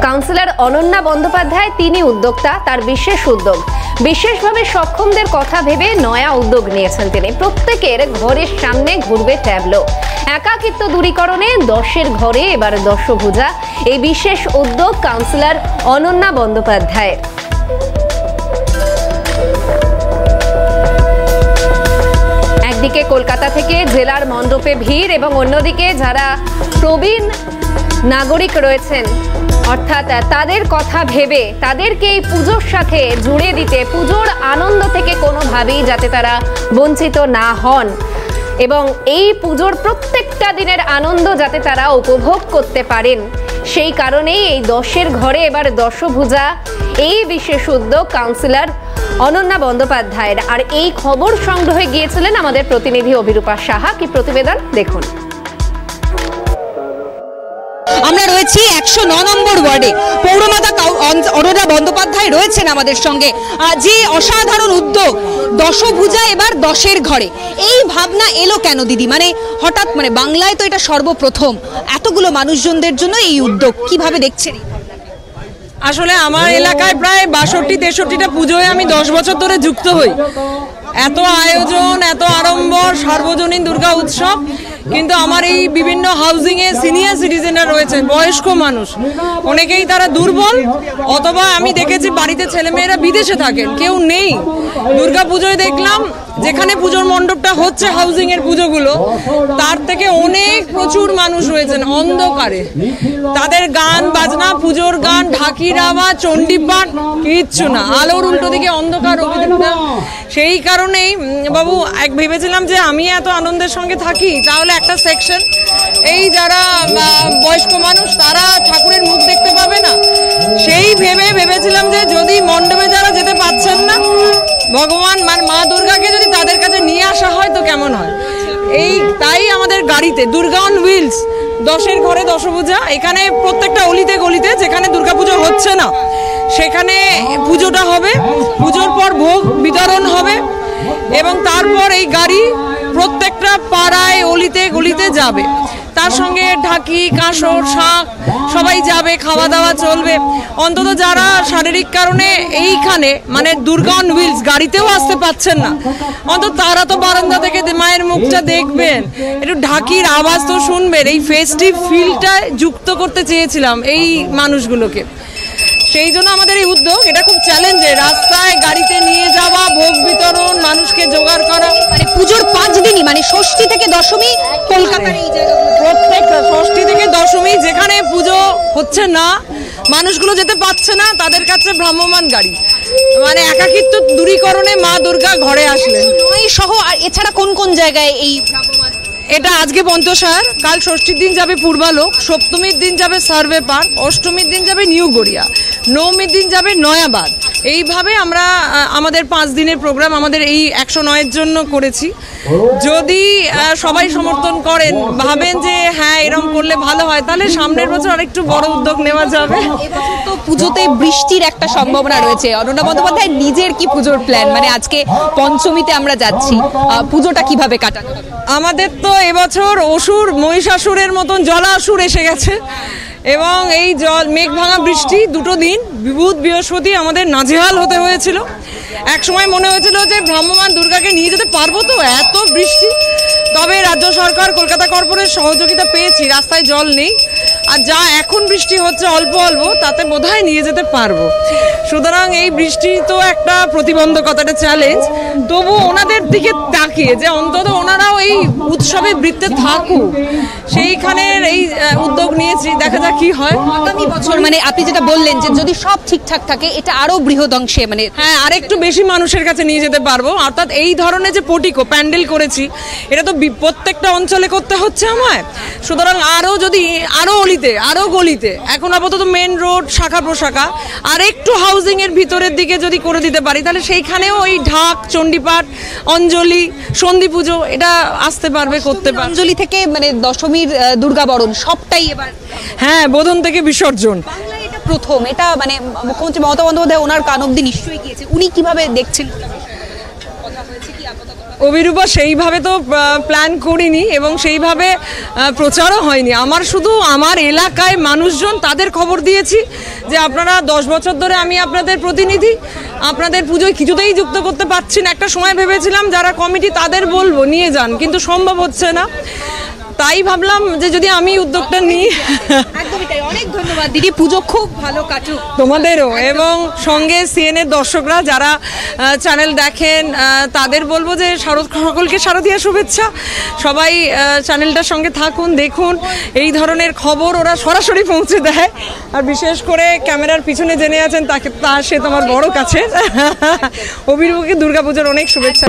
Councillor Ananya Bandyopadhyay তিনি উদ্যোক্তা, তার বিশেষ উদ্যোগ। বিশেষভাবে সক্ষমদের কথা ভেবে নয়া উদ্যোগ নিয়েছেন তিনি। প্রত্যেকের ঘরের সামনে ঘুরবে ট্যাবলো। একাকিত্ব দূরীকরণে 10-এর ঘরে এবার দশভুজা, এই বিশেষ উদ্যোগ কাউন্সিলর অনন্যা বন্দ্যোপাধ্যায়ের। একদিকে কলকাতা থেকে জেলার মণ্ডপে ভিড় এবং অন্যদিকে যারা প্রবীণ নাগরিক রয়েছেন অর্থাৎ তাদের কথা ভেবে তাদেরকে এই পুজোর সাথে জুড়ে দিতে, পুজোর আনন্দ থেকে কোনোভাবেই যাতে তারা বঞ্চিত না হন এবং এই পুজোর প্রত্যেকটা দিনের আনন্দ যাতে তারা উপভোগ করতে পারেন, সেই কারণেই এই 10-এর ঘরে এবার দশভুজা, এই বিশেষ উদ্যোগ কাউন্সিলর অনন্যা বন্দ্যোপাধ্যায়ের। আর এই খবর সংগ্রহে গিয়েছিলেন আমাদের প্রতিনিধি অভিরূপা সাহা। কি প্রতিবেদন দেখুন। আমরা রয়েছি 109 নম্বর ওয়ার্ডে। পৌরমাতা অনন্যা বন্দ্যোপাধ্যায় রয়েছেন আমাদের সঙ্গে। যে অসাধারণ উদ্যোগ দশভুজা এবার 10-এর ঘরে, এই ভাবনা এলো কেন দিদি? মানে হঠাৎ, মানে বাংলায় তো এটা সর্বপ্রথম, এতগুলো মানুষজনদের জন্য এই উদ্যোগ কিভাবে দেখছেন? আসলে আমার এলাকায় প্রায় 62-63টা পুজোয় আমি 10 বছর ধরে যুক্ত হই। এত আয়োজন, এত আড়ম্বর, সার্বজনীন দুর্গা উৎসব, কিন্তু আমার এই বিভিন্ন হাউজিংয়ে সিনিয়র সিটিজেনরা রয়েছে, বয়স্ক মানুষ, অনেকেই তারা দুর্বল, অথবা আমি দেখেছি বাড়িতে ছেলেমেয়েরা বিদেশে থাকেন, কেউ নেই। দুর্গা পুজোয় দেখলাম যেখানে পুজোর মণ্ডপটা হচ্ছে, হাউজিং এর পুজোগুলো, তার থেকে অনেক প্রচুর মানুষ রয়েছেন অন্ধকারে। তাদের গান বাজনা, পুজোর গান, ঢাকির আওয়াজ, চণ্ডীপাঠ, কিচ্ছু না, আলোর উল্টো দিকে অন্ধকার অভিনেতা। সেই কারণেই বাবু ভেবেছিলাম যে আমি এত আনন্দের সঙ্গে থাকি, তাহলে একটা সেকশন এই যারা বয়স্ক মানুষ তারা ঠাকুরের মুখ দেখতে পাবে না, সেই ভেবেছিলাম যে যদি মণ্ডপে যারা যেতে পারছেন না, ভগবান মা দুর্গাকে যদি তাদের কাছে নিয়ে আসা হয় তো কেমন হয়। তাই আমাদের গাড়িতে দুর্গা অন হুইলস, 10-এর ঘরে দশভুজা, এখানে প্রত্যেকটা অলিতে গলিতে যেখানে দুর্গাপুজো হচ্ছে না সেখানে পুজোটা হবে, পুজোর পর ভোগ বিতরণ হবে এবং তারপর এই গাড়ি প্রত্যেকটা পাড়ায় অলিতে গলিতে যাবে। তার সঙ্গে ঢাকি, কাঁসর, শাঁখ সবাই যাবে, খাওয়া দাওয়া চলবে। অন্তত যারা শারীরিক কারণে এইখানে মানে দুর্গা অন হুইলস গাড়িতেও আসতে পাচ্ছেন না, অন্তত তারা তো বারান্দা থেকে মায়ের মুখটা দেখবেন, একটু ঢাকির আওয়াজ তো শুনবেন। এই ফেস্টিভ ফিলটা যুক্ত করতে চেয়েছিলাম এই মানুষগুলোকে, সেই জন্য আমাদের এই উদ্যোগ। এটা খুব চ্যালেঞ্জের, রাস্তায় গাড়িতে নিয়ে যাওয়া, ভোগ বিতরণ, মানুষকে জোগাড় করা। মানে পুজোর 5 দিনই, মানে ষষ্ঠী থেকে দশমী কলকাতার এই জায়গাগুলো, প্রত্যেকটা ষষ্ঠী থেকে দশমী যেখানে পুজো হচ্ছে না, মানুষগুলো যেতে পারছে না, তাদের কাছে ভ্রাম্যমান গাড়ি, মানে একাকিত্ব দূরীকরণে মা দুর্গা ঘরে আসলেন সহ। আর এছাড়া কোন কোন জায়গায় এই ভ্রাম্যমান? এটা আজকে পঞ্চশার, কাল ষষ্ঠীর দিন যাবে পূর্বালোক, সপ্তমীর দিন যাবে সার্ভে পার্ক, অষ্টমীর দিন যাবে নিউ গড়িয়া, নবমীর দিন যাবে নয়াবাদ। এইভাবে আমরা আমাদের 5 দিনের প্রোগ্রাম আমাদের এই 109-এর জন্য করেছি। যদি সবাই সমর্থন করেন, ভাবেন যে হ্যাঁ এরকম করলে ভালো হয়, তাহলে সামনের বছর আরেকটু বড় উদ্যোগ নেওয়া যাবে। তো পুজোতে বৃষ্টির একটা সম্ভাবনা রয়েছে, অনন্যা বন্দ্যোপাধ্যায় নিজের কি পুজোর প্ল্যান? মানে আজকে পঞ্চমীতে আমরা যাচ্ছি, পুজোটা কিভাবে কাটানো হবে? আমাদের তো এবছর অসুর মহিষাসুরের মতন জলাসুর এসে গেছে এবং এই মেঘ ভাঙা বৃষ্টি 2 দিন বুধ বৃহস্পতি আমাদের নাজেহাল হতে হয়েছিল। এক সময় মনে হয়েছিল যে ভ্রাম্যমান দুর্গাকে নিয়ে যেতে পারবো তো, এত বৃষ্টি। তবে রাজ্য সরকার, কলকাতা কর্পোরেশন সহযোগিতা পেয়েছি, রাস্তায় জল নেই। আর যা এখন বৃষ্টি হচ্ছে অল্প অল্প, তাতে বোধহয় নিয়ে যেতে পারবো। সুতরাং এই বৃষ্টি তো একটা প্রতিবন্ধকতাটা চ্যালেঞ্জ, তবু ওনাদের দিকে তাকিয়ে যে অন্তত ওনারাও এই উৎসবে বৃত্তে থাকুক, সেইখানের এই উদ্যোগ নিয়েছি। দেখা যাক কি হয় আগামী বছর। মানে আপনি যেটা বললেন যে যদি সব ঠিকঠাক থাকে, এটা আরো বৃহৎ অংশে, মানে হ্যাঁ আরেকটু বেশি মানুষের কাছে নিয়ে যেতে পারবো। অর্থাৎ এই ধরনের যে পোটিকো প্যান্ডেল করেছি, এটা তো প্রত্যেকটা অঞ্চলে করতে হচ্ছে আমায়। সুতরাং আরো যদি আরো অলিতে, আরো গলিতে, এখন আপাতত মেন রোড, শাখা প্রশাখা, আর একটু হাউজিং এর ভিতরের দিকে যদি করে দিতে পারি, তাহলে সেইখানেও ওই ঢাক, চণ্ডীপাঠ, অঞ্জলি, সন্ধি পুজো এটা আসতে পারবে, করতে পারবে। অঞ্জলি থেকে মানে দশমীর দুর্গা বরণ সবটাই এবার, হ্যাঁ বোধন থেকে বিসর্জন, এটা প্রথম। এটা মানে মুখ্যমন্ত্রী মমতা বন্দ্যোপাধ্যায় ওনার কান অব্দি নিশ্চয়ই গিয়েছে, উনি কিভাবে দেখছেন? কথা হয়েছে কি আপাতত? অভিরূপা সেইভাবে তো প্ল্যান করিনি এবং সেইভাবে প্রচারও হয়নি। আমার শুধু আমার এলাকায় মানুষজন তাদের খবর দিয়েছি যে আপনারা 10 বছর ধরে আমি আপনাদের প্রতিনিধি, আপনাদের পুজোয় কিছুতেই যুক্ত করতে পারছি না। একটা সময় ভেবেছিলাম যারা কমিটি তাদের বলবো নিয়ে যান, কিন্তু সম্ভব হচ্ছে না। তাই ভাবলাম যে যদি আমি উদ্যোগটা নিই। একদমই তাই, অনেক ধন্যবাদ দিদি, পুজো খুব ভালো কাটুক তোমাদেরও, এবং সঙ্গে সিএনএর দর্শকরা যারা চ্যানেল দেখেন তাদের বলবো যে সকলকে শারদীয়া শুভেচ্ছা। সবাই চ্যানেলটার সঙ্গে থাকুন, দেখুন, এই ধরনের খবর ওরা সরাসরি পৌঁছে দেয়। আর বিশেষ করে ক্যামেরার পিছনে জেনে আছেন সে তোমার বড় কাছে। অভিরূপকে দুর্গাপূজার অনেক শুভেচ্ছা।